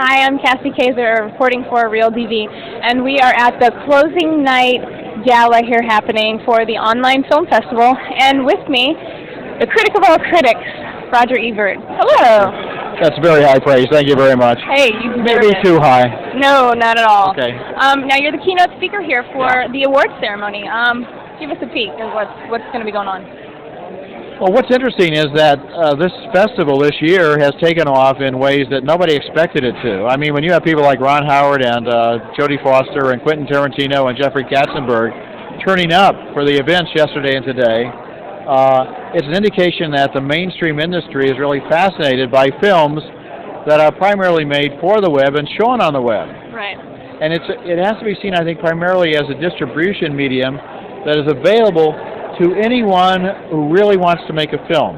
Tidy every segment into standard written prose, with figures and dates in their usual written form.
Hi, I'm Cassie Kaser, reporting for Real DV, and we are at the closing night gala here happening for the online film festival, and with me, the critic of all critics, Roger Ebert. Hello. That's very high praise. Thank you very much. Hey, you deserve Maybe it. too high. No, not at all. Okay. Now you're the keynote speaker here for the awards ceremony. Give us a peek of what's going to be going on. Well, what's interesting is that this festival this year has taken off in ways that nobody expected it to. I mean, when you have people like Ron Howard and Jodie Foster and Quentin Tarantino and Jeffrey Katzenberg turning up for the events yesterday and today, it's an indication that the mainstream industry is really fascinated by films that are primarily made for the web and shown on the web. Right. And it has to be seen, I think, primarily as a distribution medium that is available to anyone who really wants to make a film.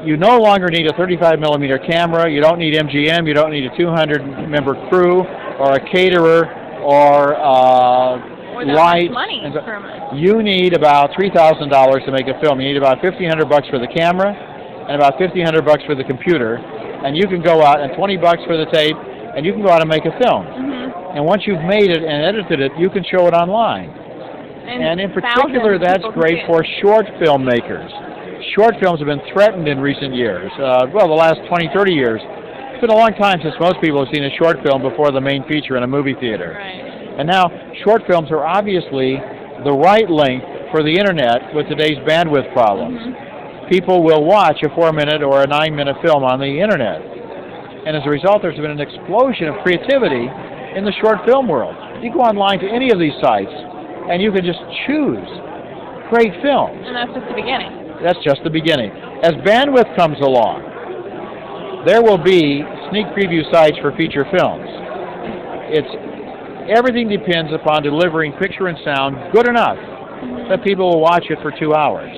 You no longer need a 35mm camera, you don't need MGM, you don't need a 200-member crew, or a caterer, or lights. Money you need about $3,000 to make a film. You need about $1,500 for the camera, and about $1,500 for the computer, and you can go out, and $20 for the tape, and you can go out and make a film. Mm-hmm. And once you've made it and edited it, you can show it online. And in particular, that's great for short film makers. Short films have been threatened in recent years. Well, the last 20, 30 years. It's been a long time since most people have seen a short film before the main feature in a movie theater. Right. And now, short films are obviously the right length for the Internet with today's bandwidth problems. Mm-hmm. People will watch a 4-minute or a 9-minute film on the Internet. And as a result, there's been an explosion of creativity in the short film world. You go online to any of these sites, and you can just choose great films. And that's just the beginning. That's just the beginning. As bandwidth comes along, there will be sneak preview sites for feature films. Everything depends upon delivering picture and sound good enough that people will watch it for 2 hours.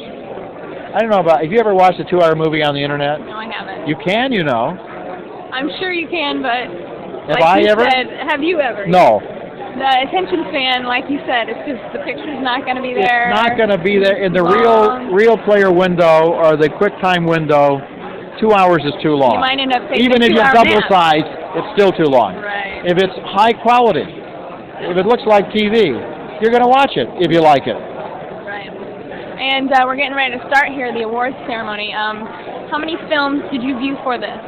I don't know about, have you ever watched a 2-hour movie on the Internet? No, I haven't. You can, you know. I'm sure you can, but have you ever? No. The attention span, like you said, it's just the picture's not going to be there. It's not going to be there in the real player window or the QuickTime window. 2 hours is too long. You might end up taking even if you have double size, it's still too long. Right. If it's high quality, if it looks like TV, you're going to watch it if you like it. Right. And we're getting ready to start here, the awards ceremony. How many films did you view for this?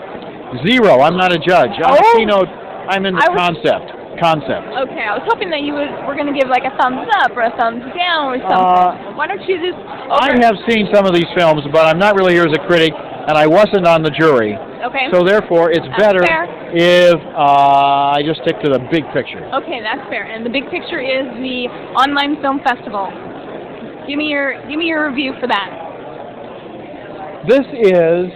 0. I'm not a judge. I'm a keynote. I'm in the concept. Okay, I was hoping that you were going to give like a thumbs up or a thumbs down or something. Why don't you just... I have seen some of these films, but I'm not really here as a critic, and I wasn't on the jury. Okay. So therefore, it's better if I just stick to the big picture. Okay, that's fair. And the big picture is the online film festival. Give me your review for that. This is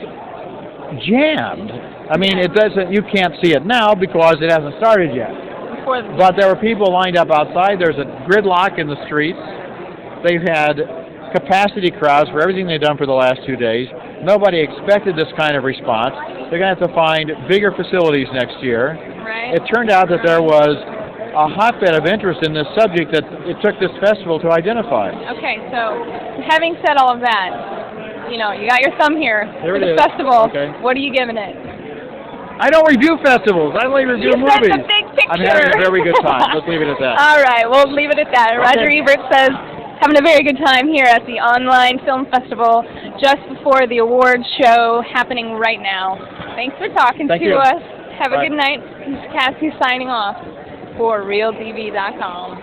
jammed. I mean, it doesn't. You can't see it now because it hasn't started yet. But there were people lined up outside. There's a gridlock in the streets. They've had capacity crowds for everything they've done for the last 2 days. Nobody expected this kind of response. They're going to have to find bigger facilities next year. Right. It turned out that there was a hotbed of interest in this subject that it took this festival to identify. Okay, so having said all of that, you know, you got your thumb here for the festival. Okay. What are you giving it? I don't review festivals. I only review movies. You said the big picture. I'm having a very good time. Let's leave it at that. All right, we'll leave it at that. Okay. Roger Ebert says, having a very good time here at the online film festival just before the awards show happening right now. Thanks for talking to us. Have a good night. This is Cassie signing off for RealDV.com.